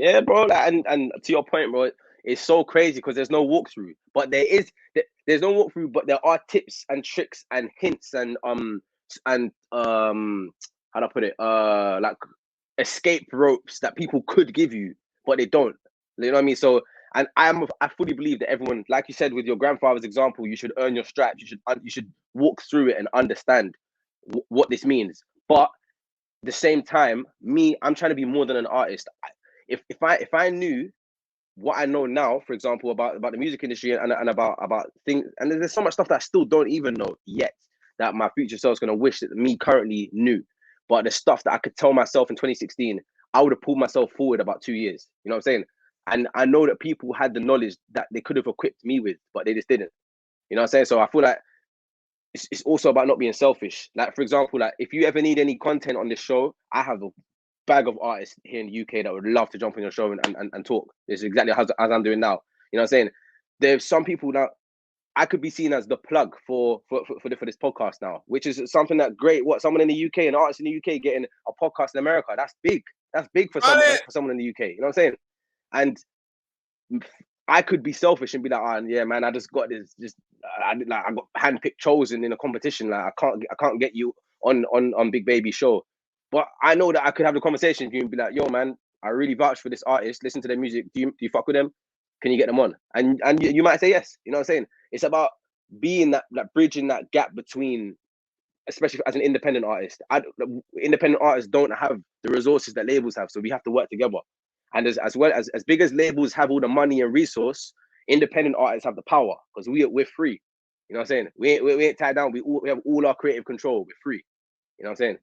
Yeah, bro. Like, and to your point, bro, it's so crazy because there's no walkthrough, but there's no walkthrough, but there are tips and tricks and hints and how do I put it? Like escape ropes that people could give you, but they don't. You know what I mean? So, and I fully believe that everyone, like you said with your grandfather's example, you should earn your stripes. You should walk through it and understand what this means. But at the same time, I'm trying to be more than an artist. If I knew what I know now, for example, about the music industry and about things, and there's so much stuff that I still don't even know yet that my future self is gonna wish that me currently knew. But the stuff that I could tell myself in 2016, I would have pulled myself forward about 2 years. You know what I'm saying? And I know that people had the knowledge that they could have equipped me with, but they just didn't. You know what I'm saying? So I feel like it's also about not being selfish. Like, for example, like if you ever need any content on this show, I have a bag of artists here in the UK that would love to jump on your show and talk. This is exactly as I'm doing now. You know what I'm saying? There's some people now I could be seen as the plug for this podcast now, which is something that great. What someone in the UK, an artist in the UK getting a podcast in America, that's big. That's big for someone in the UK. You know what I'm saying? And I could be selfish and be like, oh yeah, man, I just got this. Just I got handpicked, chosen in a competition. Like I can't get you on Big Baby show. But I know that I could have the conversation with you and be like, yo, man, I really vouch for this artist. Listen to their music. Do you fuck with them? Can you get them on? And you might say yes. You know what I'm saying? It's about being that bridging that gap between, especially as an independent artist. Independent artists don't have the resources that labels have, so we have to work together. And as well as big as labels have all the money and resource, independent artists have the power because we're free. You know what I'm saying? We ain't tied down. We have all our creative control. We're free. You know what I'm saying?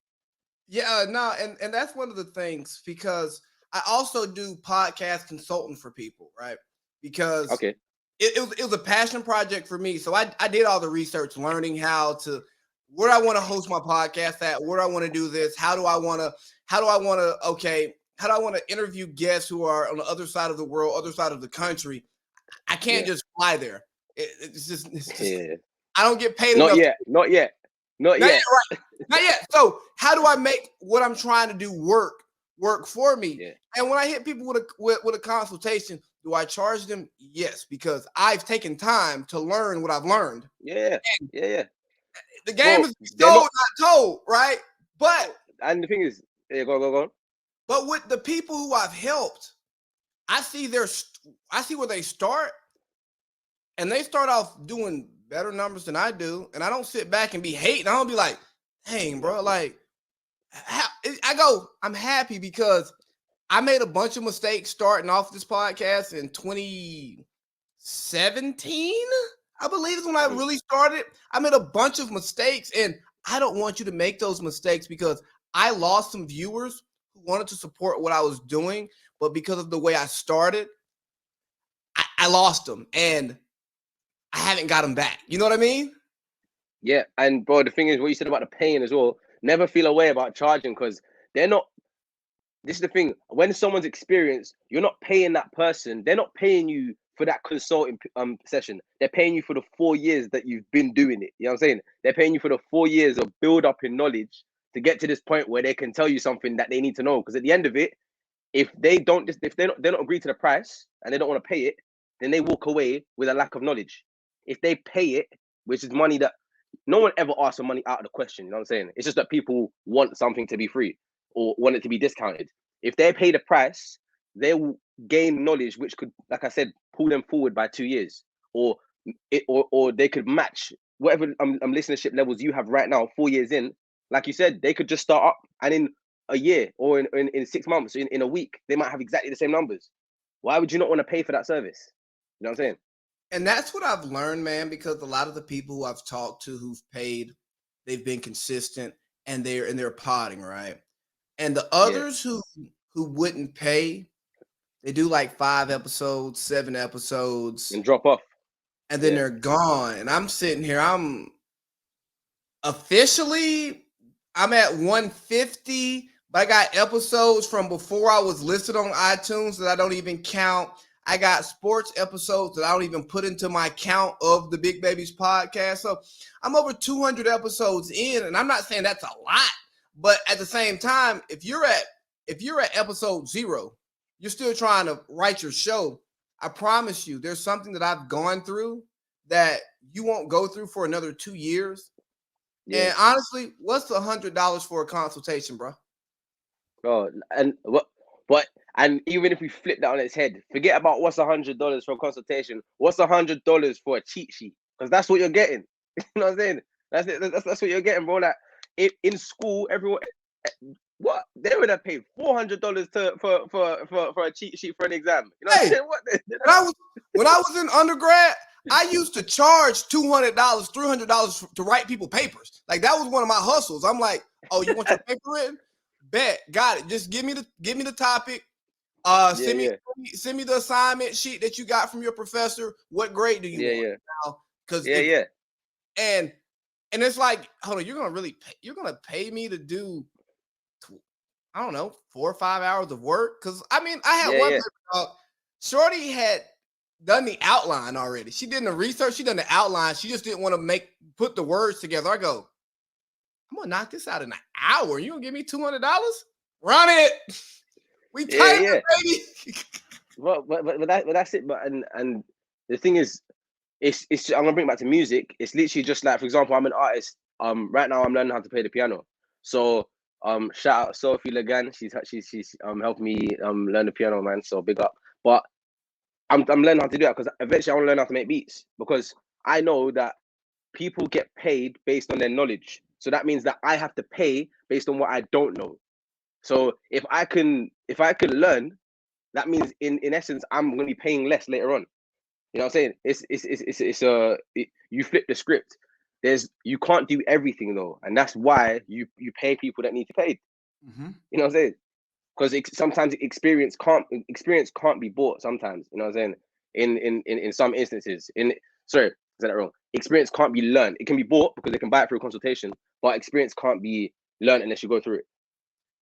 Yeah, no, and that's one of the things because I also do podcast consulting for people, right? Because Okay. it was a passion project for me. So I did all the research, learning where I want to host my podcast at, where I want to do this, how do I want to interview guests who are on the other side of the world, other side of the country. I can't just fly there. It's just Yeah. I don't get paid Not enough. yet. Not yet. Not Not yet. yet, right? Not yet. So how do I make what I'm trying to do work for me? Yeah. And when I hit people with a consultation, do I charge them? Yes, because I've taken time to learn what I've learned. Yeah. And Yeah. the game Bro, is they're sold, not. not told, right? But And the thing is, yeah, go on. but with the people who I've helped, I see where they start, and they start off doing better numbers than I do, and I don't sit back and be hating. I don't be like, dang, bro, like I'm happy because I made a bunch of mistakes starting off this podcast in 2017. I believe is when I really started. I made a bunch of mistakes, and I don't want you to make those mistakes because I lost some viewers who wanted to support what I was doing, but because of the way I started, I lost them, and I haven't got them back. You know what I mean? Yeah, and bro, the thing is, what you said about the paying as well. Never feel a way about charging because they're not. This is the thing. When someone's experienced, you're not paying that person. They're not paying you for that consulting session. They're paying you for the 4 years that you've been doing it. You know what I'm saying? They're paying you for the 4 years of build up in knowledge to get to this point where they can tell you something that they need to know. Because at the end of it, if they don't agree to the price and they don't want to pay it, then they walk away with a lack of knowledge. If they pay it, which is money that no one ever asks for money out of the question, you know what I'm saying? It's just that people want something to be free or want it to be discounted. If they pay the price, they will gain knowledge which could, like I said, pull them forward by 2 years, or they could match whatever listenership levels you have right now. 4 years in, like you said, they could just start up, and in a year or in 6 months, in a week, they might have exactly the same numbers. Why would you not want to pay for that service? You know what I'm saying? And that's what I've learned, man, because a lot of the people who I've talked to who've paid, they've been consistent and they're potting, right? And the Yeah. others who wouldn't pay, they do like 5 episodes, 7 episodes, And drop off. and then Yeah. they're gone. And I'm sitting here, officially I'm at 150, but I got episodes from before I was listed on iTunes that I don't even count. I got sports episodes that I don't even put into my count of the Big Babies podcast. So I'm over 200 episodes in, and I'm not saying that's a lot, but at the same time, if you're at episode 0, you're still trying to write your show. I promise you, there's something that I've gone through that you won't go through for another 2 years. Yeah. And honestly, what's $100 for a consultation, bro? Oh, and what? And even if we flip that on its head, forget about what's $100 for a consultation. What's $100 for a cheat sheet? Because that's what you're getting. You know what I'm saying? That's it. That's what you're getting, bro. Like in school, everyone, what they would have paid $400 for a cheat sheet for an exam. You know what I'm Hey, saying? What? when I was in undergrad, I used to charge $200, $300 to write people papers. Like that was one of my hustles. I'm like, oh, you want your paper written? Bet, got it. Just give me the topic. Send me the assignment sheet that you got from your professor. What grade do you want? Now, because and it's like, hold on, you're gonna pay me to do, I don't know, 4 or 5 hours of work? Because I mean, I had one paper, Shorty had done the outline already. She did the research, she done the outline. She just didn't want to put the words together. I go, I'm gonna knock this out in an hour. You gonna give me $200? Run it. We tight, baby. But that's it. But and the thing is, it's I'm gonna bring it back to music. It's literally just like, for example, I'm an artist. Right now I'm learning how to play the piano. So shout out Sophie Legan. She's helped me learn the piano, man. So big up. But I'm learning how to do that because eventually I want to learn how to make beats, because I know that people get paid based on their knowledge. So that means that I have to pay based on what I don't know. So if I can learn, that means in essence I'm going to be paying less later on. You know what I'm saying? You flip the script. You can't do everything though, and that's why you pay people that need to pay. Mm-hmm. You know what I'm saying? Because sometimes experience can't be bought. Sometimes, you know what I'm saying? In some instances, sorry, is that wrong? Experience can't be learned. It can be bought because they can buy it through a consultation, but experience can't be learned unless you go through it.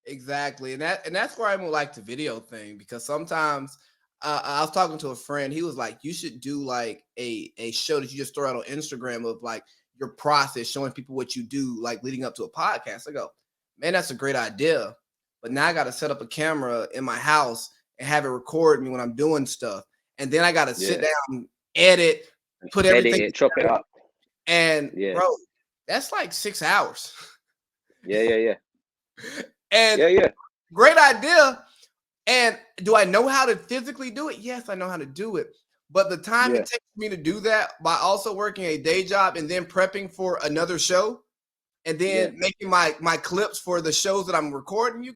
Exactly, and that's where I don't like the video thing, because sometimes I was talking to a friend. He was like, "You should do like a show that you just throw out on Instagram of like your process, showing people what you do, like leading up to a podcast." I go, "Man, that's a great idea, but now I got to set up a camera in my house and have it record me when I'm doing stuff, and then I got to sit down, edit, put everything, chop it up, and bro, that's like 6 hours." Yeah. And great idea. And do I know how to physically do it? Yes, I know how to do it. But the time it takes me to do that by also working a day job and then prepping for another show and then making my clips for the shows that I'm recording, you